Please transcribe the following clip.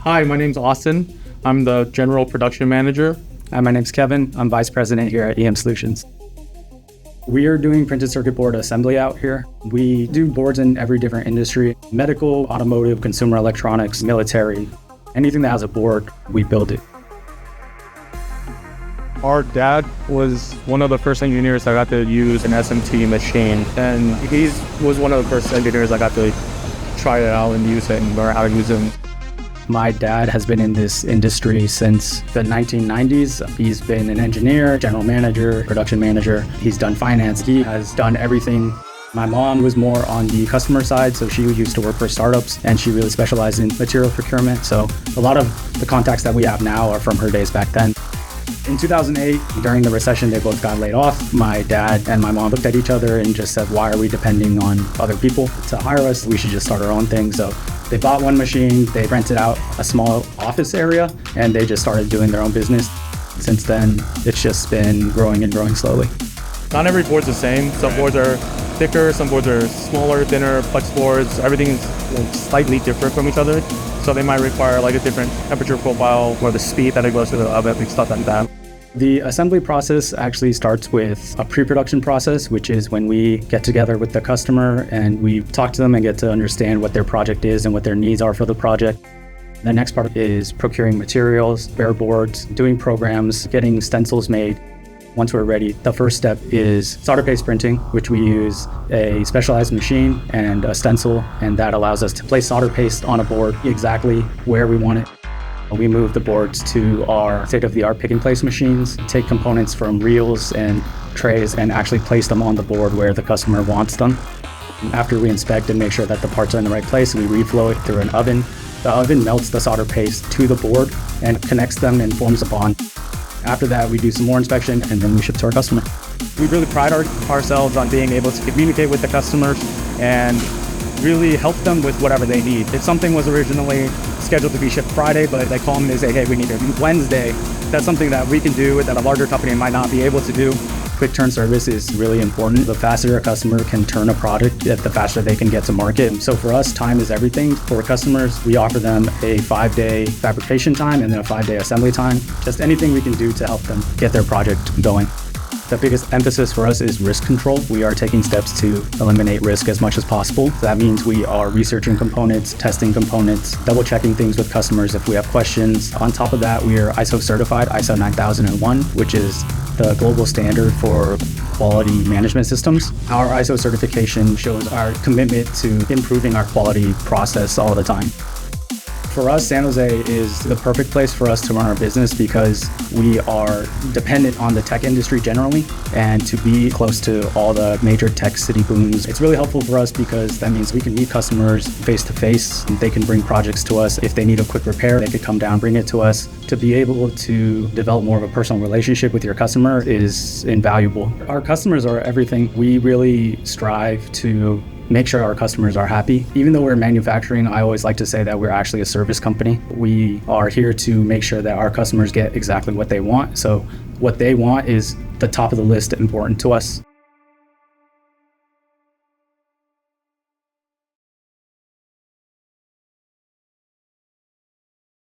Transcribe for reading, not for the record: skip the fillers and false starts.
Hi, my name's Austin. I'm the General Production Manager. Hi, my name's Kevin. I'm Vice President here at EM Solutions. We are doing printed circuit board assembly out here. We do boards in every different industry: medical, automotive, consumer electronics, military. Anything that has a board, we build it. Our dad was one of the first engineers that got to use an SMT machine, and he was one of the first engineers that got to try it out and use it and learn how to use it. My dad has been in this industry since the 1990s. He's been an engineer, general manager, production manager. He's done finance. He has done everything. My mom was more on the customer side, so she used to work for startups, and she really specialized in material procurement. So a lot of the contacts that we have now are from her days back then. In 2008, during the recession, they both got laid off. My dad and my mom looked at each other and just said, why are we depending on other people to hire us? We should just start our own thing. So they bought one machine, they rented out a small office area, and they just started doing their own business. Since then, it's just been growing and growing slowly. Not every board's the same. Some boards are thicker, some boards are smaller, thinner, flex boards. Everything's slightly different from each other. So they might require like a different temperature profile or the speed that it goes through the oven and stuff like that. The assembly process actually starts with a pre-production process, which is when we get together with the customer and we talk to them and get to understand what their project is and what their needs are for the project. The next part is procuring materials, bare boards, doing programs, getting stencils made. Once we're ready, the first step is solder paste printing, which we use a specialized machine and a stencil, and that allows us to place solder paste on a board exactly where we want it. We move the boards to our state-of-the-art pick-and-place machines, take components from reels and trays, and actually place them on the board where the customer wants them. After we inspect and make sure that the parts are in the right place, we reflow it through an oven. The oven melts the solder paste to the board and connects them and forms a bond. After that, we do some more inspection, and then we ship to our customer. We really pride ourselves on being able to communicate with the customers and really help them with whatever they need. If something was originally scheduled to be shipped Friday, but they call me and say, hey, we need it Wednesday, that's something that we can do that a larger company might not be able to do. Quick turn service is really important. The faster a customer can turn a product, the faster they can get to market. So for us, time is everything. For customers, we offer them a 5-day fabrication time and then a 5-day assembly time. Just anything we can do to help them get their project going. The biggest emphasis for us is risk control. We are taking steps to eliminate risk as much as possible. That means we are researching components, testing components, double checking things with customers if we have questions. On top of that, we are ISO certified, ISO 9001, which is the global standard for quality management systems. Our ISO certification shows our commitment to improving our quality process all the time. For us, San Jose is the perfect place for us to run our business because we are dependent on the tech industry generally, and to be close to all the major tech city booms. It's really helpful for us because that means we can meet customers face to face. They can bring projects to us. If they need a quick repair, they could come down, bring it to us. To be able to develop more of a personal relationship with your customer is invaluable. Our customers are everything. We really strive to make sure our customers are happy. Even though we're manufacturing, I always like to say that we're actually a service company. We are here to make sure that our customers get exactly what they want. So what they want is the top of the list important to us.